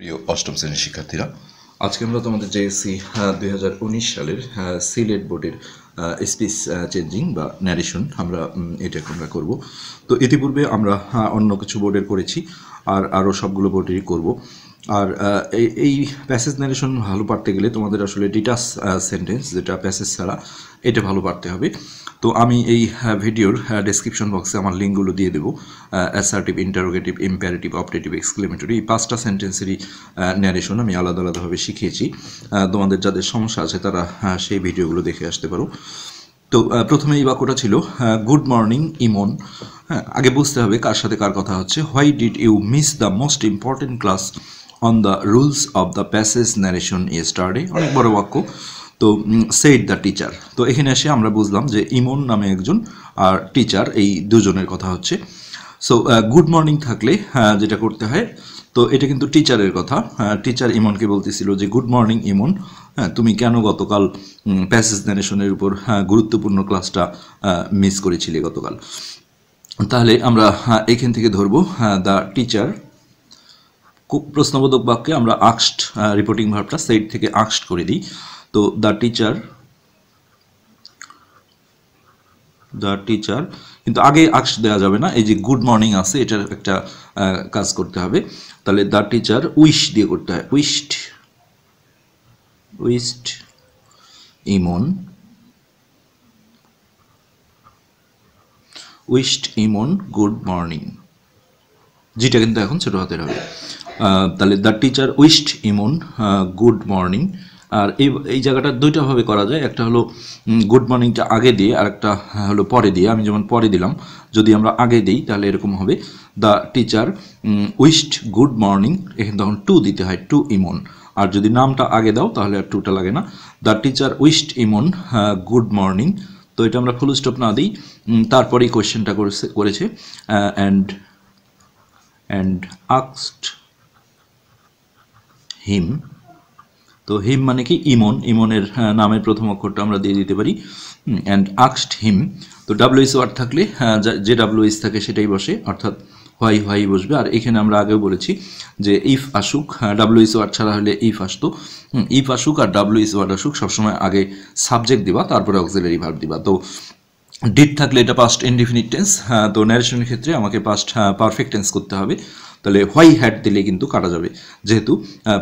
প্রিয় অষ্টম শ্রেণীর শিক্ষার্থীরা, আজকে আমরা তোমাদের জেএসসি 2019 সালের সিলেট বোর্ডের স্পিচ চেঞ্জিং বা ন্যারেশন এটা আমরা করব। তো ইতিপূর্বে আমরা অন্য কিছু বোর্ডের করেছি, আর আরও সবগুলো বোর্ডেরই করব। আর এই প্যাসেজ ন্যারেশন ভালো পারতে গেলে তোমাদের আসলে ডিটাচ সেন্টেন্স, যেটা প্যাসেজ ছাড়া, এটা ভালো পারতে হবে। তো আমি এই ভিডিওর ডেসক্রিপশন বক্সে আমার লিঙ্কগুলো দিয়ে দেবো। Assertive, interrogative, imperative, optative, exclamatory, এই 5টা সেন্টেন্সেরই ন্যারেশন আমি আলাদা আলাদাভাবে শিখিয়েছি। তোমাদের যাদের সমস্যা আছে তারা সেই ভিডিওগুলো দেখে আসতে পারো। তো প্রথমে এই বাক্যটা ছিল গুড মর্নিং ইমন। হ্যাঁ, আগে বুঝতে হবে কার সাথে কার কথা হচ্ছে। Why did you miss the most important class on the rules of the passage narration yesterday. অনেক বড় বাক্য। তো সেইড দ্য টিচার। তো এখানে এসে আমরা বুঝলাম যে ইমন নামে একজন আর টিচার, এই দুজনের কথা হচ্ছে। সো গুড মর্নিং থাকলে যেটা করতে হয়, তো এটা কিন্তু টিচারের কথা। টিচার ইমনকে বলতেছিল যে গুড মর্নিং ইমন, হ্যাঁ তুমি কেন গতকাল প্যাসেজ ন্যারেশনের উপর গুরুত্বপূর্ণ ক্লাসটা মিস করেছিলে গতকাল। তাহলে আমরা এখান থেকে ধরবো দ্য টিচার। প্রশ্নবোধক বাক্যে আমরা আক্সড রিপোর্টিং ভার্বটা সেইড থেকে আক্সড করে দিই। তো দ্য টিচার কিন্তু আগে আক্সড দেওয়া যাবে না, এই যে গুড মর্নিং আছে এটার একটা কাজ করতে হবে। তাহলে দ্য টিচার উইশ দিয়ে করতে হয়, উইশড ইমন গুড মর্নিং, যেটা কিন্তু এখন ছোট হাতের হবে। তাহলে the teacher wished Emon good morning. আর এই জায়গাটা দুইটাভাবে করা যায়, একটা হলো গুড মর্নিংটা আগে দিয়ে, আর একটা হলো পরে দিয়ে। আমি যেমন পরে দিলাম, যদি আমরা আগে দিই তাহলে এরকম হবে the teacher wished good morning, এখানে তখন টু দিতে হয়, টু ইমন। আর যদি নামটা আগে দাও তাহলে আর টুটা লাগে না। The teacher wished Emon good morning. তো এটা আমরা ফুল স্টপ না দিই, তারপরেই কোয়েশ্চেনটা করেছে and asked him। তো হিম মানে কি ইমনের নামের প্রথম অক্ষরটা আমরা দিয়ে দিতে পারি, and asked him। তো ডাব্লিউএস ওয়ার্ড থাকলে যে ডাব্লিউএস থাকে সেটাই বসে, অর্থাৎ হোয়াই বসবে। আর এখানে আমরা আগেও বলেছি যে ইফ আসুক, ডাব্লিউএস ওয়ার্ড ছাড়া হলে ইফ আসতো। ইফ আসুক আর ডাব্লিউএস ওয়ার্ড আসুক, সবসময় আগে সাবজেক্ট দিবা, তারপরে অক্সিলারি ভার্ব দিবা। তো ডিড থাকলে এটা পাস্ট ইনডিফিনিট টেন্স। তো ন্যারেশনের ক্ষেত্রে আমাকে পাস্ট পারফেক্ট টেন্স করতে হবে। তাহলে হোয়াই হ্যাড দিলে কিন্তু কাটা যাবে, যেহেতু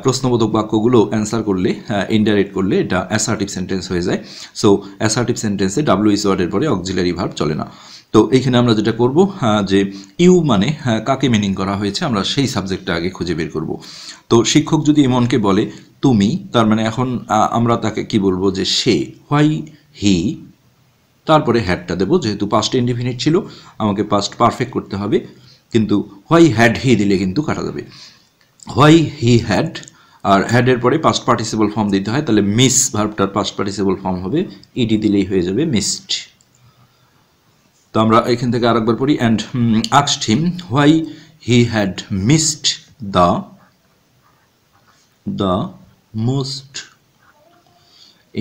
প্রশ্নবোধক বাক্যগুলো অ্যান্সার করলে, ইনডাইরেক্ট করলে এটা অ্যাসার্টিভ সেন্টেন্স হয়ে যায়। সো অ্যাসার্টিভ সেন্টেন্সে ডাব্লিউএস ওয়ার্ডের পরে অক্সিলারি ভার্ব চলে না। তো এইখানে আমরা যেটা করব, যে ইউ মানে কাকে মিনিং করা হয়েছে, আমরা সেই সাবজেক্টটা আগে খুঁজে বের করব। তো শিক্ষক যদি ইমনকে বলে তুমি, তার মানে এখন আমরা তাকে কি বলবো, যে সে। হোয়াই হি, তারপরে হ্যাডটা দেবো, যেহেতু পাস্ট ইনডিফিনিট ছিল আমাকে পাস্ট পারফেক্ট করতে হবে। কিন্তু হোয়াই হ্যাড হি দিলে কিন্তু কাটা যাবে। হোয়াই হি হ্যাড, আর হ্যাডের পরে পাস্ট পার্টিসিপল ফর্ম দিতে হয়, তাহলে মিস ভার্বটার পাস্ট পার্টিসিপল ফর্ম হবে ইডি দিলেই হয়ে যাবে মিসড। তো আমরা এখান থেকে আরেকবার পড়ি, and asked him why he had missed the most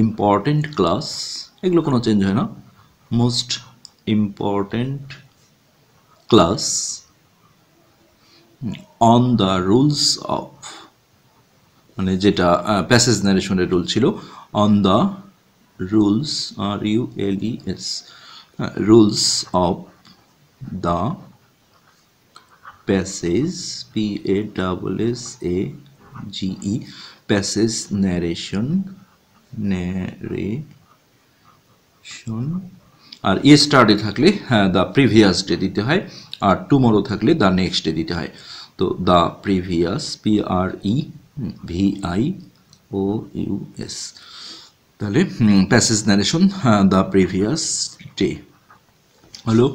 important class. এগুলো কোনো চেঞ্জ হয় না, most important class on the rules of, মানে যেটা প্যাসেজ ন্যারেশনের রুল ছিল, on the rules, RULES, rules of the passage, PASSAGE, passage narration. আর yesterday থাকলে দ্য প্রিভিয়াস ডে দিতে হয়, আর টুমরো থাকলে দ্য নেক্সট ডে দিতে হয়। তো দ্য প্রিভিয়াস, PREVIOUS, তাহলে passage narration the previous day হলো।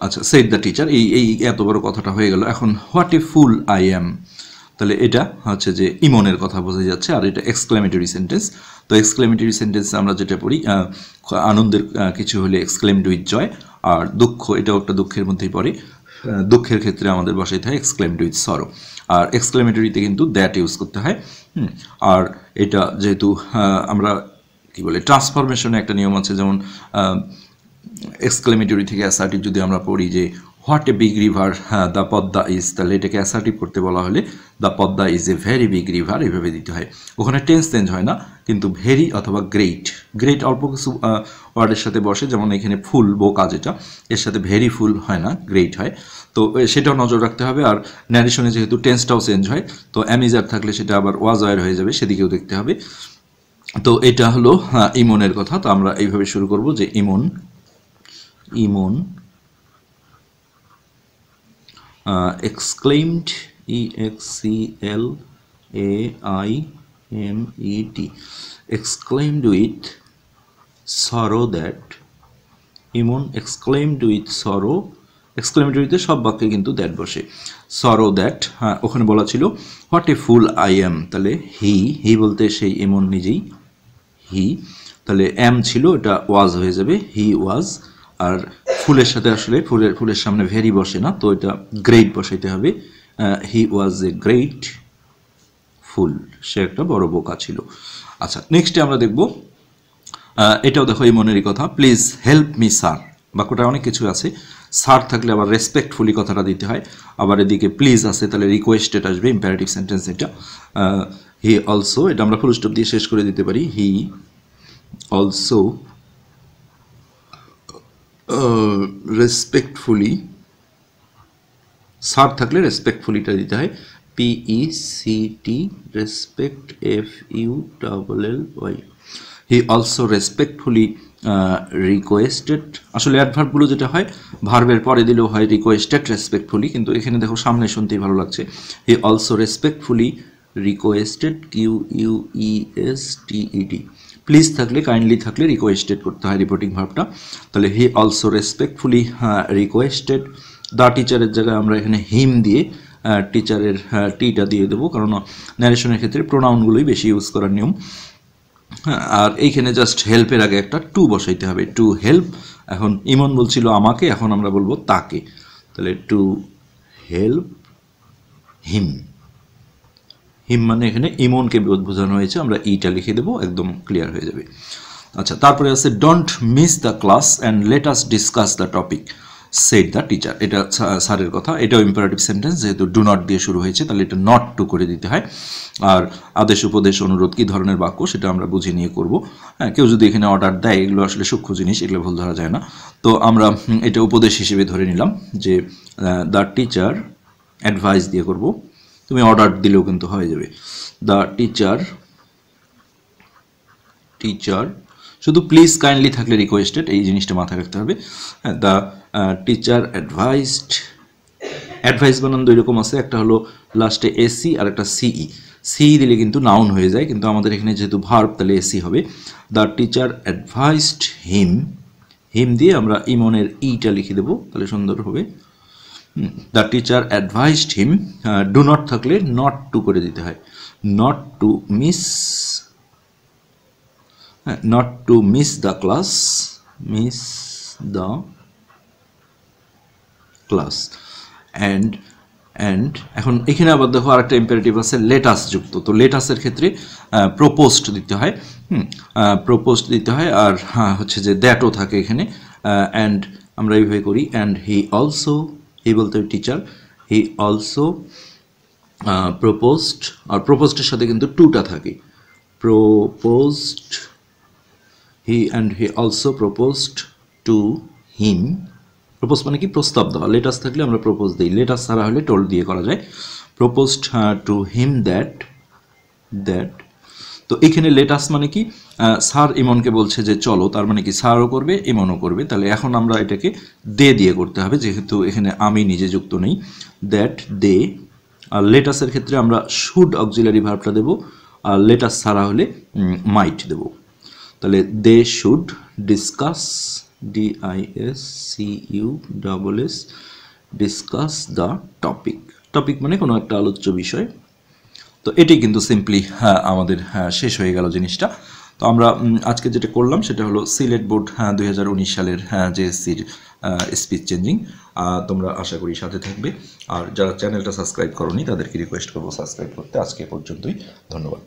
আচ্ছা, সেড দ্য টিচার, এই এত বড় কথাটা হয়ে গেল। এখন what a full I am, তাহলে এটা হচ্ছে যে ইমনের কথা বোঝা যাচ্ছে, আর এটা এক্সক্লেমেটরি সেন্টেন্স। তো এক্সক্লেমেটরি সেন্টেন্সে আমরা যেটা পড়ি, আনন্দের কিছু হলে এক্সক্লেমড উইথ জয়, আর দুঃখ, এটাও একটা দুঃখের মধ্যেই পড়ে। দুঃখের ক্ষেত্রে আমাদের বসাইতে হয় এক্সক্লেমড উইথ সরো, আর এক্সক্লেমেটরিতে কিন্তু দ্যাট ইউজ করতে হয়। আর এটা যেহেতু আমরা কি বলে, ট্রান্সফরমেশনে একটা নিয়ম আছে, যেমন এক্সক্লেমেটরি থেকে অ্যাসার্টিভ যদি আমরা পড়ি যে হোয়াট এ বিগ রিভার, হ্যাঁ দ্য পদ্মা ইজ, তাহলে এটাকে অ্যাসার্টিভ করতে বলা হলে the Padma is a very big river এভাবে দিতে হয়। ওখানে টেন্স চেঞ্জ হয় না, কিন্তু ভেরি অথবা গ্রেট, গ্রেট অল্প কিছু ওয়ার্ডের সাথে বসে, যেমন এখানে ফুল বোকা যেটা, এর সাথে ভেরি ফুল হয় না, গ্রেট হয়। তো সেটাও নজর রাখতে হবে। আর ন্যারেশনে যেহেতু টেন্সটাও চেঞ্জ হয়, তো অ্যামিজার থাকলে সেটা আবার ওয়াজ ওয়ার হয়ে যাবে, সেদিকেও দেখতে হবে। তো এটা হলো ইমনের কথা। তো আমরা এইভাবে শুরু করব যে ইমন, ইমন exclaimed, exclaimed, exclaimed with sorrow that, Emon exclaimed with sorrow, exclaimed with সব বাক্যে কিন্তু দ্যাট বসে, sorrow that, হ্যাঁ ওখানে বলা ছিল what a full I am, তাহলে হি বলতে সেই ইমন নিজেই, হি, তাহলে এম ছিল, এটা ওয়াজ হয়ে যাবে, হি ওয়াজ। আর ফুলের সাথে আসলে ফুলের সামনে ভেরি বসে না, তো এটা গ্রেট বসাইতে হবে, হি ওয়াজ এ গ্রেট ফুল, সে একটা বড় বোকা ছিল। আচ্ছা, নেক্সটে আমরা দেখব, এটাও দেখো এই মনেরই কথা, প্লিজ হেল্প মি স্যার, বাক্যটা অনেক কিছু আছে, স্যার থাকলে আবার রেসপেক্টফুলি কথাটা দিতে হয়, আবার এদিকে প্লিজ আছে তাহলে রিকোয়েস্টেড আসবে, ইম্পারেটিভ সেন্টেন্স এটা। হি অলসো, এটা আমরা ফুল স্টপ দিয়ে শেষ করে দিতে পারি, হি অলসো রেসপেক্টফুলি, স্যার থাকলে রেসপেক্টফুলিটা দিতে হয়, পিইসিটি, respect, FULLY। He also respectfully requested, আসলে অ্যাডভার্বগুলো যেটা হয় ভার্বের পরে দিলেও হয় রিকোয়েস্টেড রেসপেক্টফুলি, কিন্তু এখানে দেখো সামনে শুনতেই ভালো লাগছে, হি also respectfully requested, QUESTED। Please থাকলে, কাইন্ডলি থাকলে রিকোয়েস্টেড করতে হয় রিপোর্টিং ভার্বটা, তাহলে হি অলসো রেসপেক্টফুলি রিকোয়েস্টেড। দ্য টিচারের জায়গায় আমরা এখানে হিম দিয়ে টিচারের টিটা দিয়ে দেবো, কারণ ন্যারেশনের ক্ষেত্রে প্রোনাউনগুলোই বেশি ইউজ করার নিয়ম। আর এইখানে জাস্ট হেল্পের আগে একটা টু বসাইতে হবে, টু হেল্প। এখন ইমন বলছিল আমাকে, এখন আমরা বলবো তাকে, তাহলে টু হেল্প হিম, হিম মানে এখানে ইমনকে বোঝানো হয়েছে, আমরা ইটা লিখে দেবো, একদম ক্লিয়ার হয়ে যাবে। আচ্ছা, তারপরে আছে don't miss the class and let us discuss the topic, said the teacher, এটা স্যারের কথা, এটাও ইম্পারেটিভ সেন্টেন্স, যেহেতু ডু নট দিয়ে শুরু হয়েছে তাহলে এটা নট টু করে দিতে হয়। আর আদেশ উপদেশ অনুরোধ কী ধরনের বাক্য সেটা আমরা বুঝে নিয়ে করবো। হ্যাঁ, কেউ যদি এখানে অর্ডার দেয়, এগুলো আসলে সূক্ষ্ম জিনিস, এগুলো ভুল ধরা যায় না। তো আমরা এটা উপদেশ হিসেবে ধরে নিলাম যে দ্য টিচার, অ্যাডভাইস দিয়ে করব, তুমি অর্ডার দিলেও কিন্তু হয়ে যাবে, দ্য টিচার, শুধু প্লিজ কাইন্ডলি থাকলে রিকোয়েস্টেড, এই জিনিসটা মাথায় রাখতে হবে। দ্য টিচার অ্যাডভাইসড, অ্যাডভাইস বানান দুই রকম আছে, একটা হলো লাস্টে এসি আর একটা সিই, সিই দিলে কিন্তু নাউন হয়ে যায়, কিন্তু আমাদের এখানে যেহেতু ভার্ব তাহলে এসি হবে। The teacher advised him, him দিয়ে আমরা ইমনের ইটা লিখে দেবো, তাহলে সুন্দর হবে। The teacher advised him, do not থাকলে নট টু করে দিতে হয়, not to miss, not to miss the class, miss the class, and এখন এখানে আবার দেখো আরেকটা ইম্পারেটিভ আছে লেটাস যুক্ত, তো লেটাসের ক্ষেত্রে প্রপোজড দিতে হয়, প্রপোজড দিতে হয়, আর হচ্ছে যে দ্যাটও থাকে এখানে, অ্যান্ড আমরা এইভাবে করি, অ্যান্ড হি অলসো, হি বলতে টিচার, হি অলসো প্রপোজড, আর প্রপোজডের সাথে কিন্তু টুটা থাকে, proposed, he also proposed to him, propose মানে কি প্রস্তাব দেওয়া, লেটাস থাকলে আমরা প্রপোজ দিই, লেটাস ছাড়া হলে টোল্ড দিয়ে করা যায়, প্রপোজড টু হিম দ্যাট, তো এখানে লেটাস মানে কি, স্যার ইমনকে বলছে যে চলো, তার মানে কি স্যারও করবে ইমনও করবে, তাহলে এখন আমরা এটাকে দে দিয়ে করতে হবে, যেহেতু এখানে আমি নিজে যুক্ত নেই, দ্যাট দে। আর লেটাসের ক্ষেত্রে আমরা শুড অক্সিলারি ভার্বটা দেবো, আর লেটাস ছাড়া হলে মাইট দেবো, তাহলে they should discuss, DISCUSS, discuss the topic, topic মানে কোনো একটা আলোচ্য বিষয়। তো এটাই কিন্তু সিম্পলি আমাদের শেষ হয়ে গেল জিনিসটা। তো আমরা আজকে যেটা করলাম সেটা হলো সিলেট বোর্ড 2019 সালের JSCর স্পিচ চেঞ্জিং। তোমরা আশা করি সাথে থাকবে, আর যারা চ্যানেলটা সাবস্ক্রাইব করোনি তাদেরকে রিকোয়েস্ট করবো সাবস্ক্রাইব করতে। আজকে পর্যন্তই, ধন্যবাদ।